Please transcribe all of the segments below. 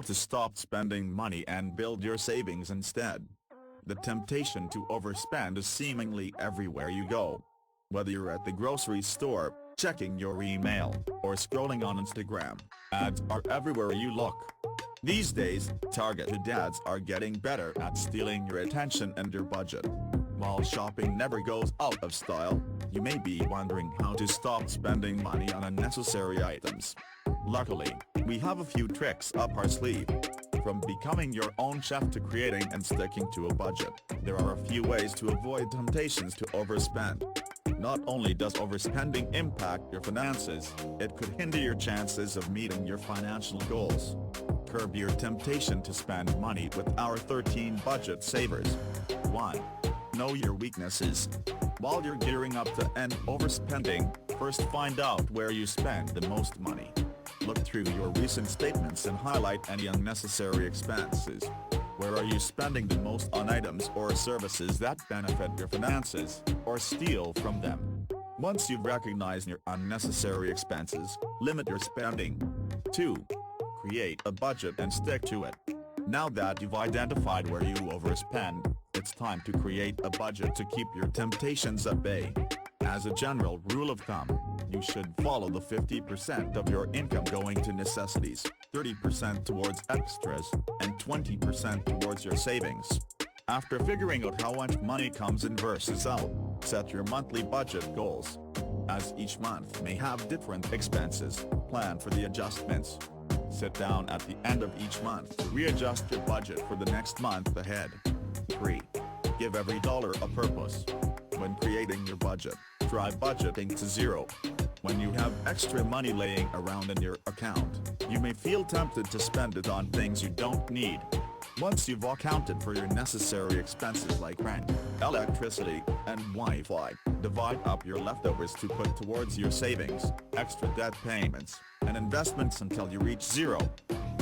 How to stop spending money and build your savings instead. The temptation to overspend is seemingly everywhere you go. Whether you're at the grocery store, checking your email, or scrolling on Instagram, ads are everywhere you look. These days, targeted ads are getting better at stealing your attention and your budget. While shopping never goes out of style, you may be wondering how to stop spending money on unnecessary items. Luckily, we have a few tricks up our sleeve. From becoming your own chef to creating and sticking to a budget, there are a few ways to avoid temptations to overspend. Not only does overspending impact your finances, it could hinder your chances of meeting your financial goals. Curb your temptation to spend money with our 13 budget savers. 1. Know your weaknesses. While you're gearing up to end overspending, first find out where you spend the most money. Look through your recent statements and highlight any unnecessary expenses. Where are you spending the most on items or services that benefit your finances, or steal from them? Once you've recognized your unnecessary expenses, limit your spending. 2. Create a budget and stick to it. Now that you've identified where you overspend, it's time to create a budget to keep your temptations at bay. As a general rule of thumb, you should follow the 50% of your income going to necessities, 30% towards extras, and 20% towards your savings. After figuring out how much money comes in versus out, set your monthly budget goals. As each month may have different expenses, plan for the adjustments. Sit down at the end of each month to readjust your budget for the next month ahead. 3. Give every dollar a purpose. When creating your budget, try budgeting to zero. When you have extra money laying around in your account, you may feel tempted to spend it on things you don't need. Once you've accounted for your necessary expenses like rent, electricity, and Wi-Fi, divide up your leftovers to put towards your savings, extra debt payments, and investments until you reach zero.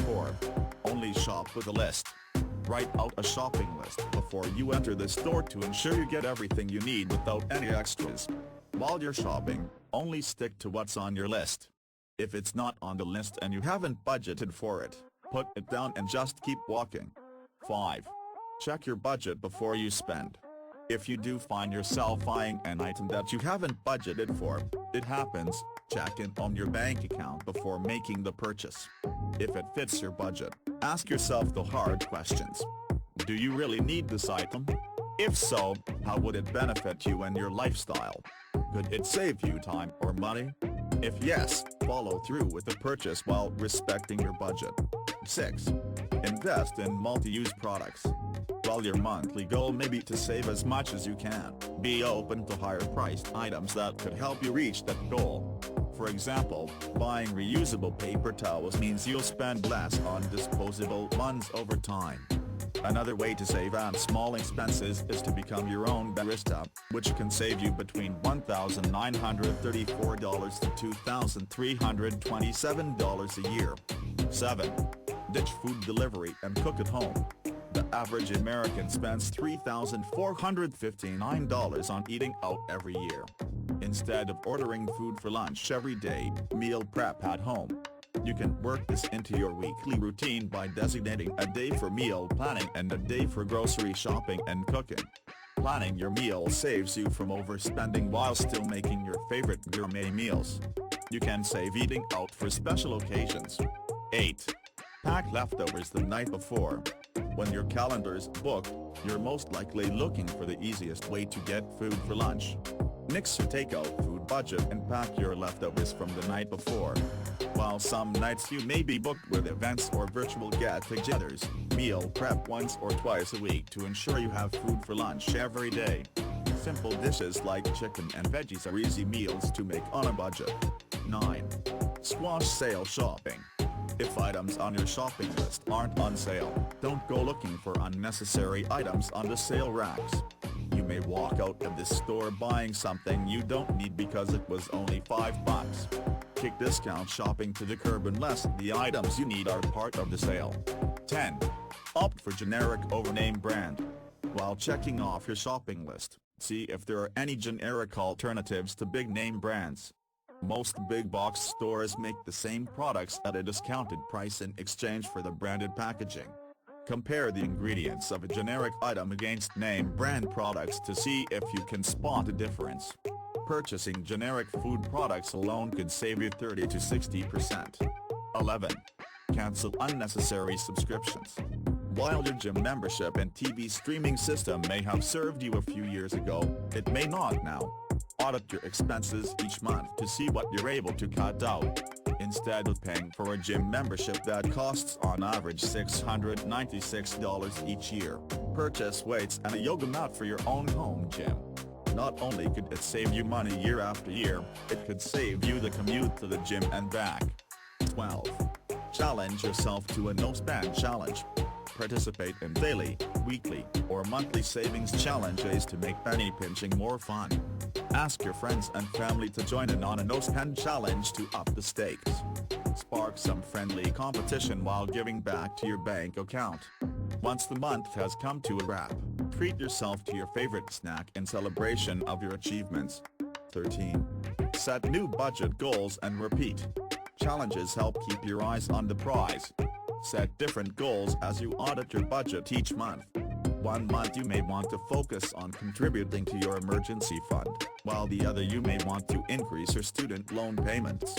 4. Only shop with a list. Write out a shopping list before you enter the store to ensure you get everything you need without any extras. While you're shopping, only stick to what's on your list. If it's not on the list and you haven't budgeted for it, put it down and just keep walking. 5. Check your budget before you spend. If you do find yourself buying an item that you haven't budgeted for, it happens, check in on your bank account before making the purchase. If it fits your budget, ask yourself the hard questions. Do you really need this item? If so, how would it benefit you and your lifestyle? Could it save you time or money? If yes, follow through with the purchase while respecting your budget. 6. Invest in multi-use products. While your monthly goal may be to save as much as you can, be open to higher-priced items that could help you reach that goal. For example, buying reusable paper towels means you'll spend less on disposable ones over time. Another way to save on small expenses is to become your own barista, which can save you between $1,934 to $2,327 a year. 7. Ditch food delivery and cook at home. The average American spends $3,459 on eating out every year. Instead of ordering food for lunch every day, meal prep at home. You can work this into your weekly routine by designating a day for meal planning and a day for grocery shopping and cooking. Planning your meals saves you from overspending while still making your favorite gourmet meals. You can save eating out for special occasions. 8. Pack leftovers the night before. When your calendar's booked, you're most likely looking for the easiest way to get food for lunch. Nix your takeout food budget and pack your leftovers from the night before. While some nights you may be booked with events or virtual get-togethers, meal prep once or twice a week to ensure you have food for lunch every day. Simple dishes like chicken and veggies are easy meals to make on a budget. 9. Squash sale shopping. If items on your shopping list aren't on sale, don't go looking for unnecessary items on the sale racks. You may walk out of this store buying something you don't need because it was only $5. Kick discount shopping to the curb unless the items you need are part of the sale. 10. Opt for generic over name brand. While checking off your shopping list, see if there are any generic alternatives to big name brands. Most big box stores make the same products at a discounted price in exchange for the branded packaging. Compare the ingredients of a generic item against name brand products to see if you can spot a difference. Purchasing generic food products alone could save you 30 to 60%. 11. Cancel unnecessary subscriptions. While your gym membership and TV streaming system may have served you a few years ago, it may not now. Audit your expenses each month to see what you're able to cut out. Instead of paying for a gym membership that costs on average $696 each year, purchase weights and a yoga mat for your own home gym. Not only could it save you money year after year, it could save you the commute to the gym and back. 12. Challenge yourself to a no-spend challenge. Participate in daily, weekly, or monthly savings challenges to make penny pinching more fun. Ask your friends and family to join in on a no-spend challenge to up the stakes. Spark some friendly competition while giving back to your bank account. Once the month has come to a wrap, treat yourself to your favorite snack in celebration of your achievements. 13. Set new budget goals and repeat. Challenges help keep your eyes on the prize. Set different goals as you audit your budget each month. One month you may want to focus on contributing to your emergency fund, while the other you may want to increase your student loan payments.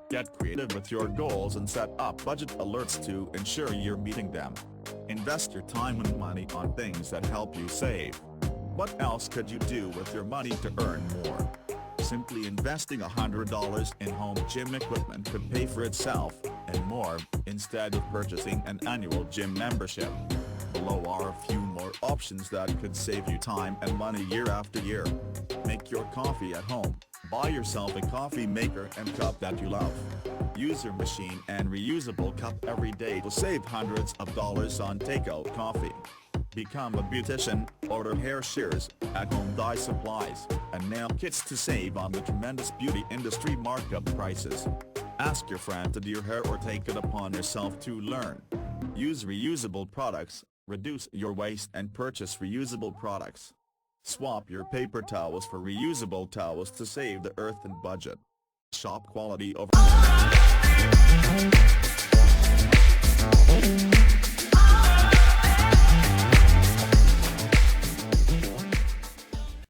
Get creative with your goals and set up budget alerts to ensure you're meeting them. Invest your time and money on things that help you save. What else could you do with your money to earn more? Simply investing $100 in home gym equipment could pay for itself, and more, instead of purchasing an annual gym membership. Below are a few more options that could save you time and money year after year. Make your coffee at home. Buy yourself a coffee maker and cup that you love. Use your machine and reusable cup every day to save hundreds of dollars on takeout coffee. Become a beautician, order hair shears, at-home dye supplies, and nail kits to save on the tremendous beauty industry markup prices. Ask your friend to do your hair or take it upon yourself to learn. Use reusable products, reduce your waste and purchase reusable products. Swap your paper towels for reusable towels to save the earth and budget. Shop quality over